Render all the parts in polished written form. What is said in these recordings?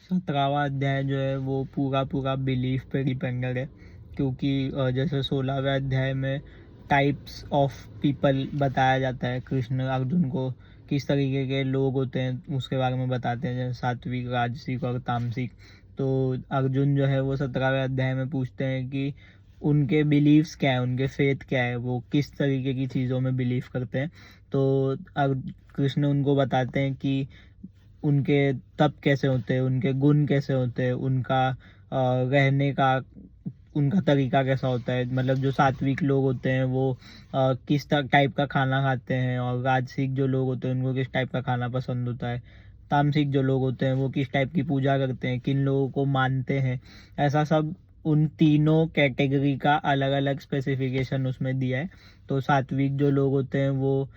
17वां अध्याय जो है वो पूरा बिलीफ पे डिपेंडेड है, क्योंकि जैसे 16वें अध्याय में टाइप्स ऑफ पीपल बताया जाता है। कृष्ण अर्जुन को किस तरीके के लोग होते हैं उसके बारे में बताते हैं, जैसे सात्विक, राजसिक और तामसिक। तो अर्जुन जो है वो 17वें अध्याय में पूछते हैं कि उनके बिलीव्स क्या है, उनके फेथ क्या है, वो किस तरीके की चीज़ों में बिलीव करते हैं। तो कृष्ण उनको बताते हैं कि उनके तप कैसे होते हैं, उनके गुण कैसे होते हैं, उनका रहने का उनका तरीका कैसा होता है। मतलब जो सात्विक लोग होते हैं वो किस टाइप का खाना खाते हैं, और राजसिक जो लोग होते हैं उनको किस टाइप का खाना पसंद होता है। तामसिक जो लोग होते हैं वो किस टाइप की पूजा करते हैं, किन लोगों को मानते हैं। ऐसा सब उन तीनों कैटेगरी का अलग अलग स्पेसिफिकेशन उसमें दिया है। तो सात्विक जो लोग होते हैं वो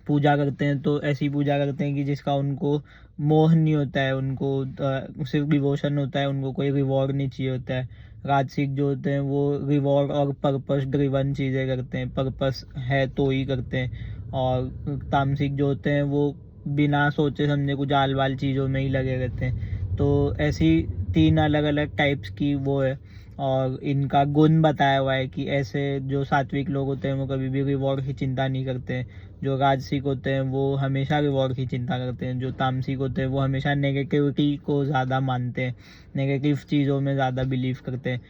पूजा करते हैं तो ऐसी पूजा करते हैं कि जिसका उनको मोह नहीं होता है, उनको सिर्फ डिवोशन होता है, उनको कोई रिवॉर्ड नहीं चाहिए होता है। राजसिक जो होते हैं वो रिवॉर्ड और पर्पस ड्रिवन चीज़ें करते हैं, पर्पस है तो ही करते हैं। और तामसिक जो होते हैं वो बिना सोचे समझे कुछ आल वाल चीज़ों में ही लगे रहते हैं। तो ऐसी 3 अलग अलग टाइप्स की वो है। और इनका गुण बताया हुआ है कि ऐसे जो सात्विक लोग होते हैं वो कभी भी रिवॉर्ड की चिंता नहीं करते हैं, जो राजसिक होते हैं वो हमेशा रिवॉर्ड की चिंता करते हैं, जो तामसिक होते हैं वो हमेशा नेगेटिविटी को ज़्यादा मानते हैं, नेगेटिव चीज़ों में ज़्यादा बिलीव करते हैं।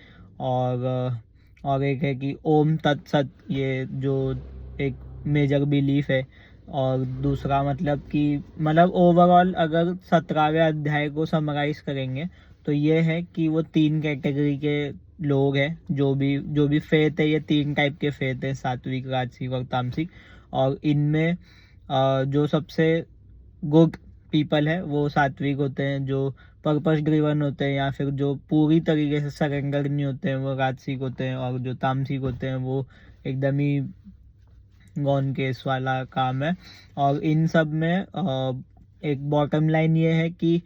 और एक है कि ओम तत्सत, ये जो एक मेजर बिलीफ है। और दूसरा मतलब ओवरऑल अगर 17वें अध्याय को समराइज करेंगे तो ये है कि वो 3 कैटेगरी के लोग हैं। जो भी फेथ है, ये 3 टाइप के फेथ है, सात्विक, राजसिक और तामसिक। और इनमें जो सबसे गुड पीपल है वो सात्विक होते हैं, जो पर्पस ड्रिवन होते हैं, या फिर जो पूरी तरीके से सरेंडर नहीं होते हैं वो राजसिक होते हैं। और जो तामसिक होते हैं वो एकदम ही गॉन केस वाला काम है। और इन सब में एक बॉटम लाइन ये है कि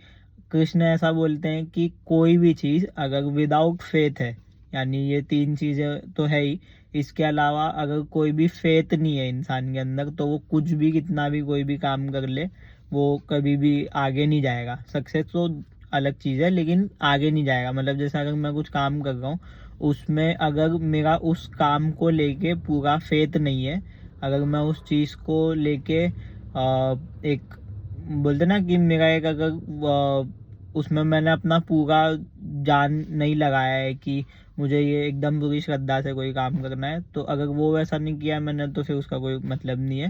कृष्ण ऐसा बोलते हैं कि कोई भी चीज़ अगर विदाउट फेथ है, यानी ये 3 चीज़ें तो है ही, इसके अलावा अगर कोई भी फेथ नहीं है इंसान के अंदर तो वो कुछ भी कितना भी कोई भी काम कर ले वो कभी भी आगे नहीं जाएगा। सक्सेस तो अलग चीज़ है लेकिन आगे नहीं जाएगा। मतलब जैसे अगर मैं कुछ काम कर रहा हूँ, उसमें अगर मेरा उस काम को लेके पूरा फेथ नहीं है, अगर मैं उस चीज़ को लेके एक बोलते ना कि मेरा एक अगर उसमें मैंने अपना पूरा जान नहीं लगाया है कि मुझे ये एकदम पूरी श्रद्धा से कोई काम करना है, तो अगर वो वैसा नहीं किया मैंने तो फिर उसका कोई मतलब नहीं है।